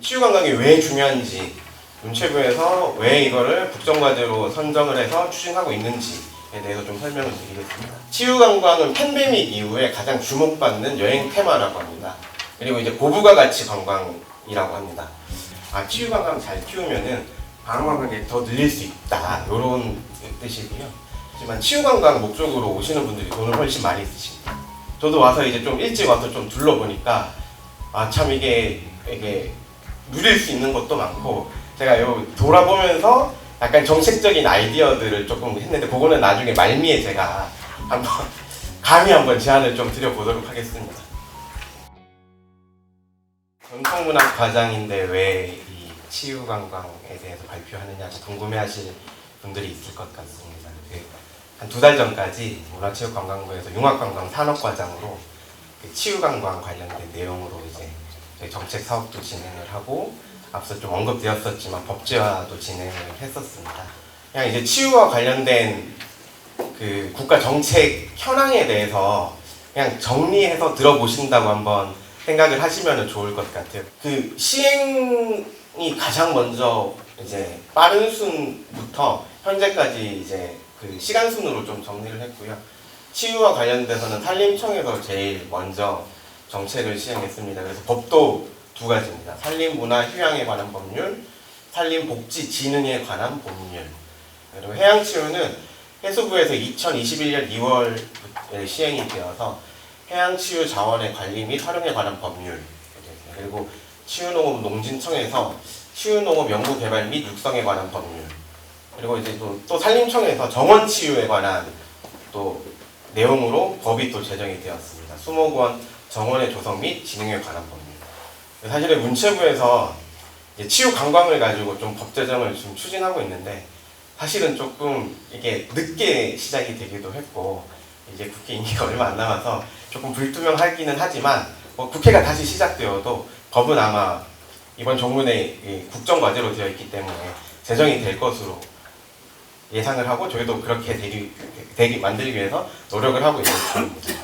치유관광이 왜 중요한지, 문체부에서 왜 이거를 국정과제로 선정을 해서 추진하고 있는지에 대해서 좀 설명을 드리겠습니다. 치유관광은 팬데믹 이후에 가장 주목받는 여행 테마라고 합니다. 그리고 이제 고부가 가치 관광이라고 합니다. 치유관광 잘 키우면은 관광객이 더 늘릴 수 있다, 이런 뜻이고요. 하지만 치유관광 목적으로 오시는 분들이 돈을 훨씬 많이 쓰십니다. 저도 와서 이제 좀 일찍 와서 좀 둘러보니까 참 이게 누릴 수 있는 것도 많고, 제가 요 돌아보면서 약간 정책적인 아이디어들을 조금 했는데, 그거는 나중에 말미에 제가 감히 한번 제안을 좀 드려보도록 하겠습니다. 전통문학 과장인데 왜 이 치유관광에 대해서 발표하느냐 궁금해하실 분들이 있을 것 같습니다. 한 2달 전까지 문화체육관광부에서 융합관광 산업과장으로 치유관광 관련된 내용으로 이제 정책 사업도 진행을 하고, 앞서 좀 언급되었었지만 법제화도 진행을 했었습니다. 그냥 이제 치유와 관련된 그 국가 정책 현황에 대해서 그냥 정리해서 들어보신다고 한번 생각을 하시면 좋을 것 같아요. 그 시행이 가장 먼저 이제 빠른 순부터 현재까지 이제 그 시간 순으로 좀 정리를 했고요. 치유와 관련돼서는 산림청에서 제일 먼저 정책을 시행했습니다. 그래서 법도 2가지입니다. 산림문화휴양에 관한 법률, 산림복지진흥에 관한 법률. 그리고 해양치유는 해수부에서 2021년 2월에 시행이 되어서 해양치유 자원의 관리 및 활용에 관한 법률. 그리고 치유농업농진청에서 치유농업 연구개발 및 육성에 관한 법률. 그리고 이제 또 산림청에서 정원치유에 관한 또 내용으로 법이 또 제정이 되었습니다. 수목원 정원의 조성 및 진흥에 관한 법률. 사실은 문체부에서 치유 관광을 가지고 좀 법 제정을 좀 추진하고 있는데, 사실은 조금 이게 늦게 시작이 되기도 했고, 이제 국회 임기가 얼마 안 남아서 조금 불투명하기는 하지만, 국회가 다시 시작되어도 법은 아마 이번 정문에 국정과제로 되어 있기 때문에 제정이 될 것으로 예상을 하고, 저희도 그렇게 되기 만들기 위해서 노력을 하고 있는 중입니다.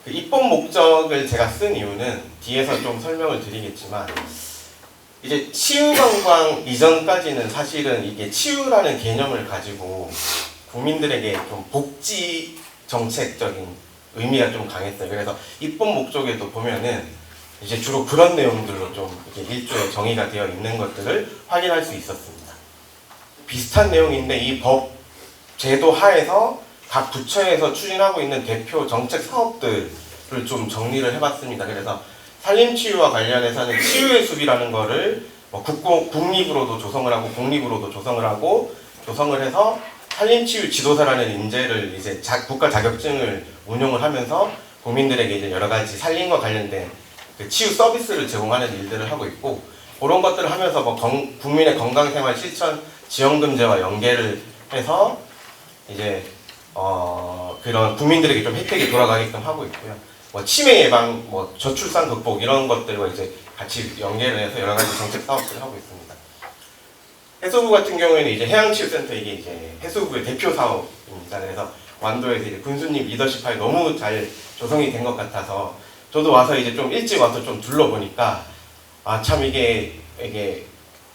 그 입법 목적을 제가 쓴 이유는 뒤에서 좀 설명을 드리겠지만, 이제 치유관광 이전까지는 사실은 이게 치유라는 개념을 가지고 국민들에게 좀 복지 정책적인 의미가 좀 강했어요. 그래서 입법 목적에도 보면은 이제 주로 그런 내용들로 좀 이렇게 일조에 정의가 되어 있는 것들을 확인할 수 있었습니다. 비슷한 내용인데 이 법 제도 하에서 각 부처에서 추진하고 있는 대표 정책 사업들을 좀 정리를 해봤습니다. 그래서 산림치유와 관련해서는 치유의 숲이라는 거를 국립으로도 조성을 하고 공립으로도 조성을 하고 조성을 해서 산림치유 지도사라는 인재를 이제 국가 자격증을 운용을 하면서 국민들에게 이제 여러 가지 산림과 관련된 그 치유 서비스를 제공하는 일들을 하고 있고, 그런 것들을 하면서 국민의 건강생활 실천 지원금제와 연계를 해서 이제 그런 국민들에게 좀 혜택이 돌아가게끔 하고 있고요. 치매 예방, 저출산 극복 이런 것들과 이제 같이 연계를 해서 여러 가지 정책 사업들을 하고 있습니다. 해수부 같은 경우에는 이제 해양치유센터, 이게 이제 해수부의 대표 사업입니다. 그래서 완도에서 이제 군수님 리더십하에 너무 잘 조성이 된 것 같아서 저도 와서 이제 좀 일찍 와서 좀 둘러보니까 참 이게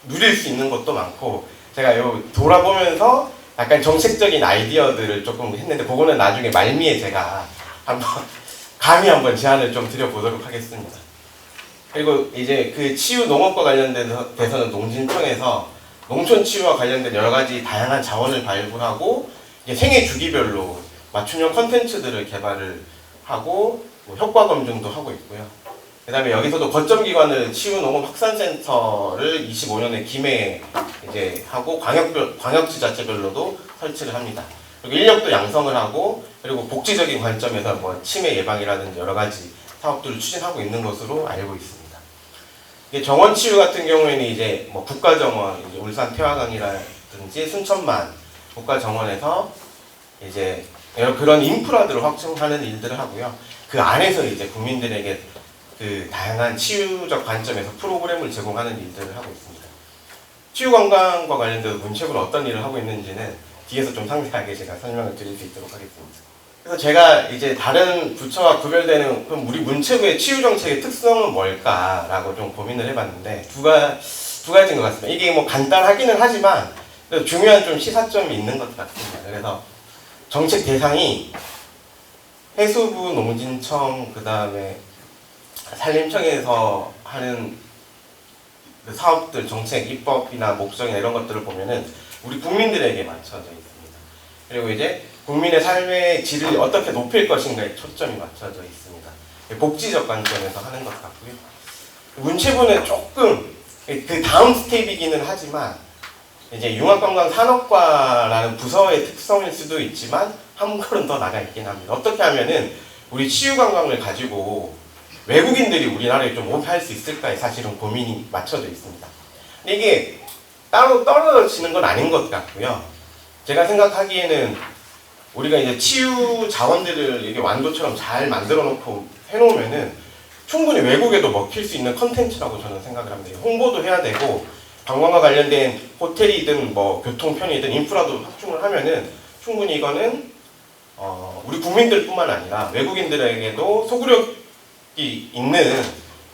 누릴 수 있는 것도 많고, 제가 요 돌아보면서 약간 정책적인 아이디어들을 조금 했는데, 그거는 나중에 말미에 제가 감히 한번 제안을 좀 드려보도록 하겠습니다. 그리고 이제 그 치유 농업과 관련돼서는 농진청에서 농촌 치유와 관련된 여러 가지 다양한 자원을 발굴하고 생애 주기별로 맞춤형 컨텐츠들을 개발을 하고 효과 검증도 하고 있고요. 그 다음에 여기서도 거점기관을 치유농업확산센터를 25년에 김해에 이제 하고 광역지자체별로도 설치를 합니다. 그리고 인력도 양성을 하고, 그리고 복지적인 관점에서 치매 예방이라든지 여러 가지 사업들을 추진하고 있는 것으로 알고 있습니다. 정원 치유 같은 경우에는 이제 국가정원, 이제 울산 태화강이라든지 순천만 국가정원에서 이제 그런 인프라들을 확충하는 일들을 하고요. 그 안에서 이제 국민들에게 그 다양한 치유적 관점에서 프로그램을 제공하는 일들을 하고 있습니다. 치유관광과 관련돼서 문체부는 어떤 일을 하고 있는지는 뒤에서 좀 상세하게 제가 설명을 드릴 수 있도록 하겠습니다. 그래서 제가 이제 다른 부처와 구별되는 그럼 우리 문체부의 치유 정책의 특성은 뭘까라고 좀 고민을 해봤는데 두 가지인 것 같습니다. 이게 뭐 간단하기는 하지만 중요한 좀 시사점이 있는 것 같습니다. 그래서 정책 대상이 해수부, 농진청, 그 다음에 산림청에서 하는 그 사업들, 정책, 입법이나 목적이나 이런 것들을 보면은 우리 국민들에게 맞춰져 있습니다. 그리고 이제 국민의 삶의 질을 어떻게 높일 것인가에 초점이 맞춰져 있습니다. 복지적 관점에서 하는 것 같고요. 문체부는 조금 그 다음 스텝이기는 하지만 이제 융합관광산업과라는 부서의 특성일 수도 있지만 한 걸음 더 나가 있긴 합니다. 어떻게 하면은 우리 치유관광을 가지고 외국인들이 우리나라에 좀 오게 할 수 있을까에 사실은 고민이 맞춰져 있습니다. 근데 이게 따로 떨어지는 건 아닌 것 같고요. 제가 생각하기에는 우리가 이제 치유 자원들을 이게 완도처럼 잘 만들어 놓고 해놓으면은 충분히 외국에도 먹힐 수 있는 컨텐츠라고 저는 생각을 합니다. 홍보도 해야 되고 관광과 관련된 호텔이든 뭐 교통편이든 인프라도 확충을 하면은 충분히 이거는 우리 국민들뿐만 아니라 외국인들에게도 소구력이 있는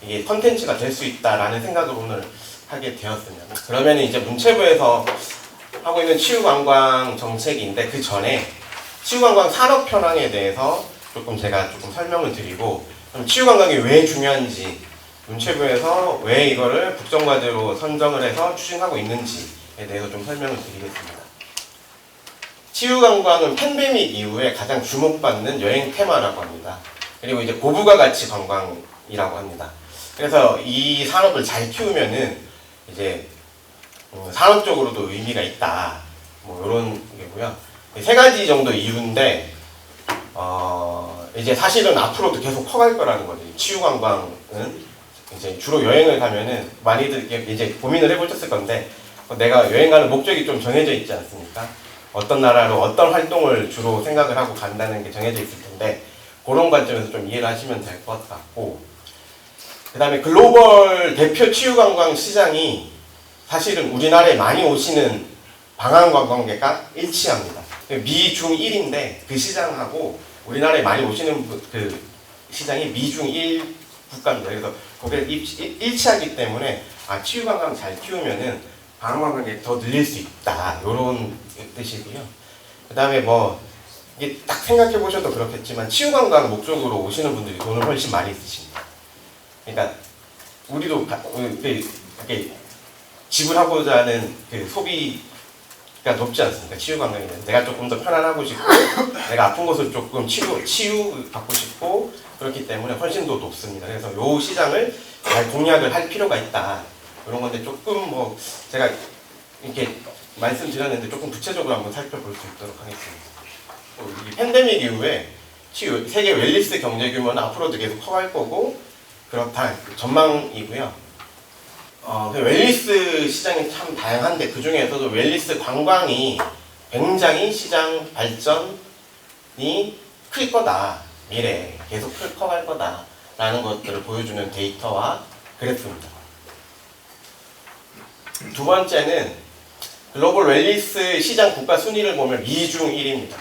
이게 컨텐츠가 될 수 있다라는 생각을 오늘 하게 되었습니다. 그러면 이제 문체부에서 하고 있는 치유관광 정책인데 그 전에 치유관광 산업 현황에 대해서 제가 조금 설명을 드리고 그럼 치유관광이 왜 중요한지 문체부에서 왜 이거를 국정과제로 선정을 해서 추진하고 있는지에 대해서 좀 설명을 드리겠습니다. 치유관광은 팬데믹 이후에 가장 주목받는 여행 테마라고 합니다. 그리고 이제 고부가 가치 관광이라고 합니다. 그래서 이 산업을 잘 키우면은 이제 산업적으로도 의미가 있다. 뭐 이런 게고요. 세 가지 정도 이유인데 이제 사실은 앞으로도 계속 커갈 거라는 거죠. 치유관광은 이제 주로 여행을 가면은 많이들 이제 고민을 해보셨을 건데 내가 여행 가는 목적이 좀 정해져 있지 않습니까? 어떤 나라로 어떤 활동을 주로 생각을 하고 간다는 게 정해져 있을 텐데 그런 관점에서 좀 이해를 하시면 될 것 같고 그 다음에 글로벌 대표 치유관광 시장이 사실은 우리나라에 많이 오시는 방한관광객과 일치합니다. 미중 1인데 그 시장하고 우리나라에 많이 오시는 그 시장이 미중 1 국가입니다. 그래서 거기에 일치하기 때문에 치유관광 잘 키우면은 방한관광객 더 늘릴 수 있다. 이런 뜻이고요. 그 다음에 뭐 이게 딱 생각해 보셔도 그렇겠지만 치유관광 목적으로 오시는 분들이 돈을 훨씬 많이 쓰십니다. 그러니까 우리도 이렇게 지불하고자 하는 그 소비가 높지 않습니까? 치유관광에는 내가 조금 더 편안하고 싶고 내가 아픈 곳을 조금 치유 받고 싶고 그렇기 때문에 훨씬 더 높습니다. 그래서 이 시장을 잘 공략을 할 필요가 있다. 그런 건데 조금 뭐 제가 이렇게 말씀드렸는데 조금 구체적으로 한번 살펴볼 수 있도록 하겠습니다. 이 팬데믹 이후에 세계 웰니스 경제 규모는 앞으로도 계속 커갈 거고 그렇다 전망이고요. 웰니스 시장이 참 다양한데 그 중에서도 웰니스 관광이 굉장히 시장 발전이 클 거다. 미래에 계속 커갈 거다라는 것들을 보여주는 데이터와 그래프입니다. 두 번째는 글로벌 웰니스 시장 국가 순위를 보면 미중 1위입니다.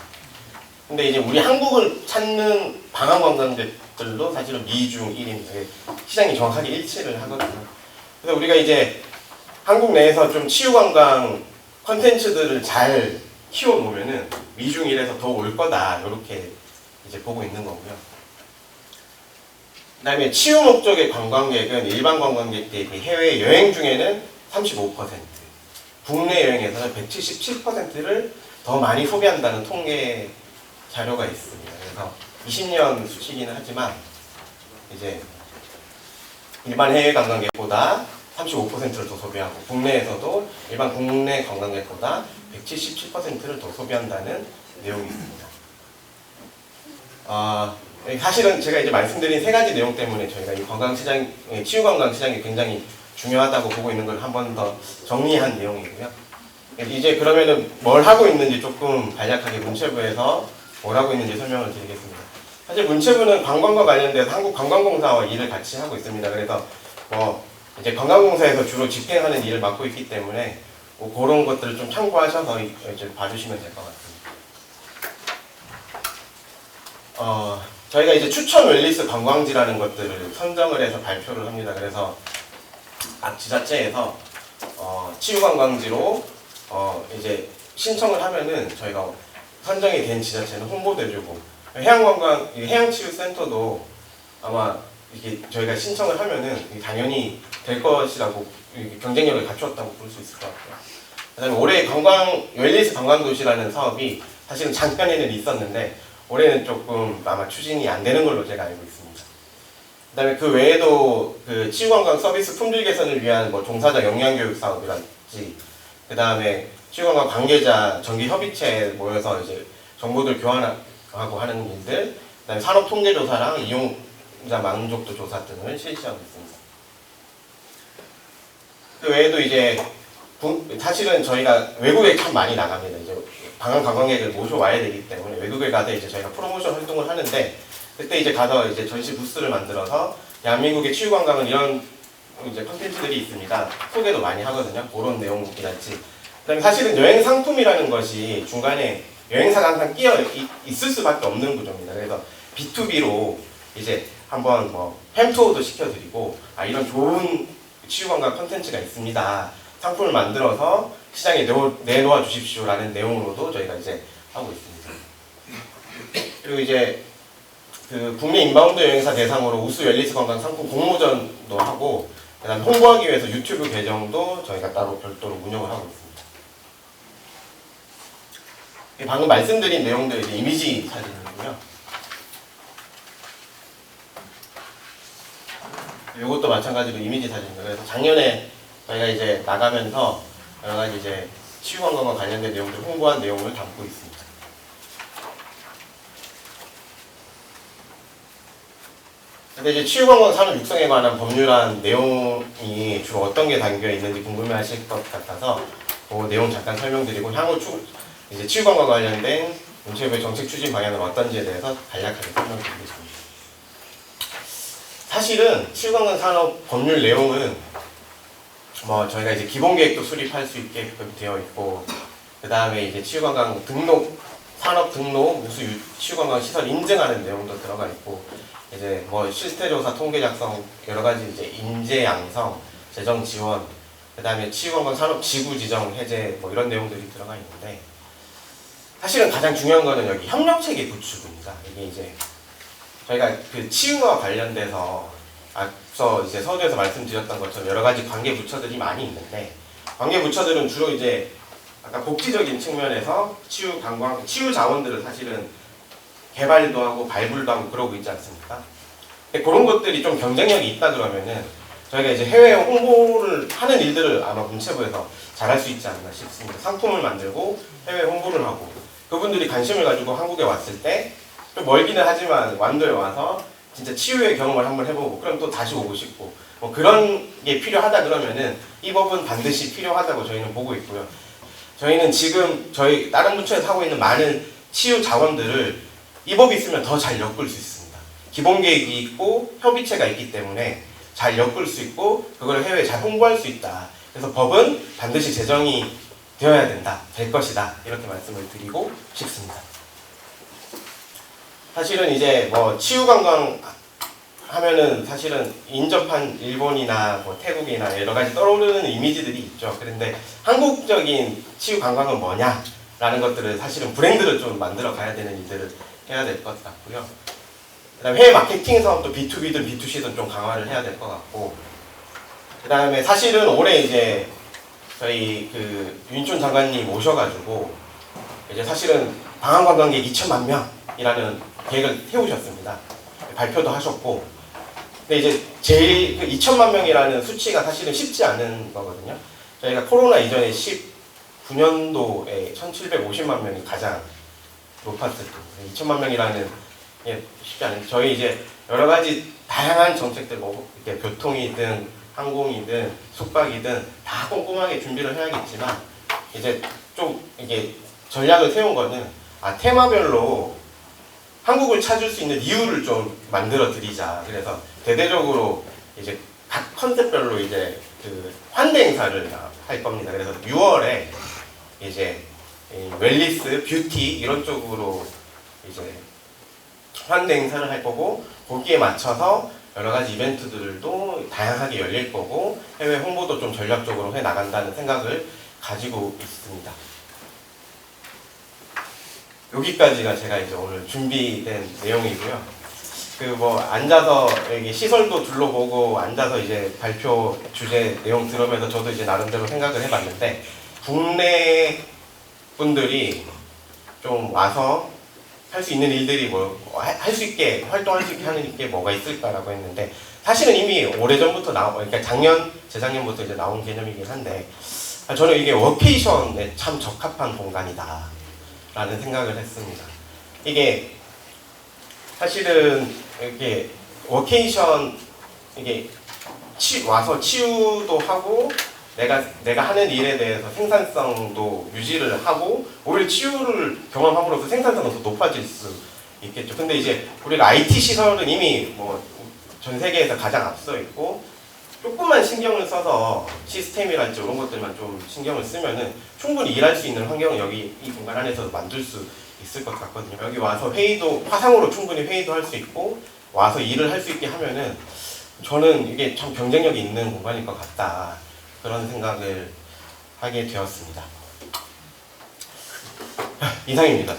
근데 이제 우리 한국을 찾는 방한관광객들도 사실은 미중 1위입니다. 시장이 정확하게 일치를 하거든요. 그래서 우리가 이제 한국 내에서 좀 치유관광 컨텐츠들을 잘 키워놓으면은 미중 1에서 더 올 거다. 이렇게 이제 보고 있는 거고요. 그 다음에 치유 목적의 관광객은 일반 관광객 대비 해외 여행 중에는 35%, 국내 여행에서는 177%를 더 많이 소비한다는 통계 자료가 있습니다. 그래서 20년 수치기는 하지만 이제 일반 해외 관광객보다 35%를 더 소비하고 국내에서도 일반 국내 관광객보다 177%를 더 소비한다는 내용이 있습니다. 사실은 제가 이제 말씀드린 세 가지 내용 때문에 저희가 이 관광시장, 치유관광시장이 굉장히 중요하다고 보고 있는 걸 한 번 더 정리한 내용이고요. 이제 그러면은 뭘 하고 있는지 조금 간략하게 문체부에서 뭘 하고 있는지 설명을 드리겠습니다. 사실 문체부는 관광과 관련돼서 한국관광공사와 일을 같이 하고 있습니다. 그래서 뭐 이제 관광공사에서 주로 집행하는 일을 맡고 있기 때문에 뭐 그런 것들을 좀 참고하셔서 이제 봐주시면 될 것 같습니다. 저희가 이제 추천 웰니스 관광지라는 것들을 선정을 해서 발표를 합니다. 그래서 각 지자체에서 치유관광지로 이제 신청을 하면은 저희가 선정이 된 지자체는 홍보도 해주고, 해양관광, 해양치유센터도 아마 이게 저희가 신청을 하면은 당연히 될 것이라고 경쟁력을 갖추었다고 볼 수 있을 것 같아요. 그다음에 올해 웰니스 관광도시라는 사업이 사실은 작년에는 있었는데 올해는 조금 아마 추진이 안 되는 걸로 제가 알고 있습니다. 그다음에 그 외에도 그 치유관광 서비스 품질 개선을 위한 뭐 종사자 역량교육 사업이랄지, 그다음에 치유관광 관계자 정기 협의체에 모여서 이제 정보들 교환하고 하는 일들, 그다음에 산업 통계 조사랑 이용자 만족도 조사 등을 실시하고 있습니다. 그 외에도 이제 사실은 저희가 외국에 참 많이 나갑니다. 이제 방한 관광객을 모셔와야 되기 때문에 외국에 가서 이제 저희가 프로모션 활동을 하는데, 그때 이제 가서 이제 전시 부스를 만들어서 대한민국의 치유 관광은 이런 이제 콘텐츠들이 있습니다. 소개도 많이 하거든요. 그런 내용이랄지. 그다음에 사실은 여행 상품이라는 것이 중간에 여행사가 항상 끼어 있을 수밖에 없는 구조입니다. 그래서 B2B로 이제 한번 뭐 햄투어도 시켜드리고, 이런 좋은 치유 관광 콘텐츠가 있습니다. 상품을 만들어서 시장에 내놓아 주십시오라는 내용으로도 저희가 이제 하고 있습니다. 그리고 이제 그 국내 인바운드 여행사 대상으로 우수 웰니스 관광 상품 공모전도 하고, 그다음 홍보하기 위해서 유튜브 계정도 저희가 따로 별도로 운영을 하고 있습니다. 방금 말씀드린 내용들 이제 이미지 사진이고요. 이것도 마찬가지로 이미지 사진입니다. 그래서 작년에 저희가 이제 나가면서 여러 가지 이제 치유관광과 관련된 내용들 홍보한 내용을 담고 있습니다. 근데 이제 치유관광 산업 육성에 관한 법률안 내용이 주로 어떤 게 담겨 있는지 궁금해하실 것 같아서 그 내용 잠깐 설명드리고, 향후 이제 치유관광 관련된 문체부의 정책 추진 방향은 어떤지에 대해서 간략하게 설명드리겠습니다. 사실은 치유관광 산업 법률 내용은 뭐 저희가 이제 기본 계획도 수립할 수 있게끔 되어 있고, 그 다음에 이제 치유관광 등록, 산업 등록, 우수 치유관광 시설 인증하는 내용도 들어가 있고, 이제 뭐 실태조사, 통계 작성, 여러 가지 이제 인재 양성, 재정 지원, 그 다음에 치유관광 산업 지구 지정 해제 뭐 이런 내용들이 들어가 있는데, 사실은 가장 중요한 거는 여기 협력 체계 구축입니다. 이게 이제 저희가 그 치유와 관련돼서 앞서 이제 서두에서 말씀드렸던 것처럼 여러 가지 관계 부처들이 많이 있는데, 관계 부처들은 주로 이제 아까 복지적인 측면에서 치유 관광, 치유 자원들을 사실은 개발도 하고 발굴도 하고 그러고 있지 않습니까? 그런 것들이 좀 경쟁력이 있다 그러면은 저희가 이제 해외 홍보를 하는 일들을 아마 문체부에서 잘할 수 있지 않나 싶습니다. 상품을 만들고 해외 홍보를 하고, 그분들이 관심을 가지고 한국에 왔을 때 좀 멀기는 하지만 완도에 와서 진짜 치유의 경험을 한번 해보고 그럼 또 다시 오고 싶고, 뭐 그런 게 필요하다 그러면은 이 법은 반드시 필요하다고 저희는 보고 있고요. 저희는 지금 저희 다른 부처에서 하고 있는 많은 치유 자원들을 이 법이 있으면 더 잘 엮을 수 있습니다. 기본 계획이 있고 협의체가 있기 때문에 잘 엮을 수 있고 그걸 해외에 잘 홍보할 수 있다. 그래서 법은 반드시 제정이 되어야 된다, 될 것이다, 이렇게 말씀을 드리고 싶습니다. 사실은 이제 뭐 치유관광 하면은 사실은 인접한 일본이나 뭐 태국이나 여러 가지 떠오르는 이미지들이 있죠. 그런데 한국적인 치유관광은 뭐냐라는 것들을 사실은 브랜드를 좀 만들어 가야 되는 일들을 해야 될 것 같고요. 그다음에 해외 마케팅 사업도 B2B든 B2C든 좀 강화를 해야 될 것 같고, 그다음에 사실은 올해 이제 저희 그 윤춘 장관님 오셔가지고 이제 사실은 방한관광객 2천만 명이라는 계획을 세우셨습니다. 발표도 하셨고, 근데 이제 제일 그 2천만 명이라는 수치가 사실은 쉽지 않은 거거든요. 저희가 코로나 이전에 19년도에 1,750만 명이 가장 높았을 때 2천만 명이라는 게 쉽지 않은. 저희 이제 여러 가지 다양한 정책들, 뭐 이렇게 교통이든 항공이든 숙박이든 다 꼼꼼하게 준비를 해야겠지만, 이제 좀 이게 전략을 세운 거는 테마별로 한국을 찾을 수 있는 이유를 좀 만들어 드리자. 그래서 대대적으로 이제 각 컨셉별로 이제 그 환대 행사를 할 겁니다. 그래서 6월에 이제 웰니스, 뷰티 이런 쪽으로 이제 환대 행사를 할 거고 거기에 맞춰서 여러 가지 이벤트들도 다양하게 열릴 거고 해외 홍보도 좀 전략적으로 해 나간다는 생각을 가지고 있습니다. 여기까지가 제가 이제 오늘 준비된 내용이고요. 그 뭐 앉아서 여기 시설도 둘러보고 앉아서 이제 발표 주제 내용 들으면서 저도 이제 나름대로 생각을 해봤는데 국내 분들이 좀 와서 할 수 있는 일들이 뭐 할 수 있게 활동할 수 있게 하는 게 뭐가 있을까라고 했는데 사실은 이미 오래전부터 그러니까 재작년부터 이제 나온 개념이긴 한데 저는 이게 워케이션에 참 적합한 공간이다 라는 생각을 했습니다. 이게 사실은 이렇게 워케이션 이게 와서 치유도 하고 내가 하는 일에 대해서 생산성도 유지를 하고 오히려 치유를 경험함으로써 생산성도 더 높아질 수 있겠죠. 근데 이제 우리가 IT 시설은 이미 뭐 전 세계에서 가장 앞서 있고 조금만 신경을 써서 시스템이랄지 이런 것들만 좀 신경을 쓰면은 충분히 일할 수 있는 환경을 여기 이 공간 안에서 만들 수 있을 것 같거든요. 여기 와서 회의도 화상으로 충분히 회의도 할 수 있고 와서 일을 할 수 있게 하면은 저는 이게 참 경쟁력이 있는 공간일 것 같다. 그런 생각을 하게 되었습니다. 이상입니다.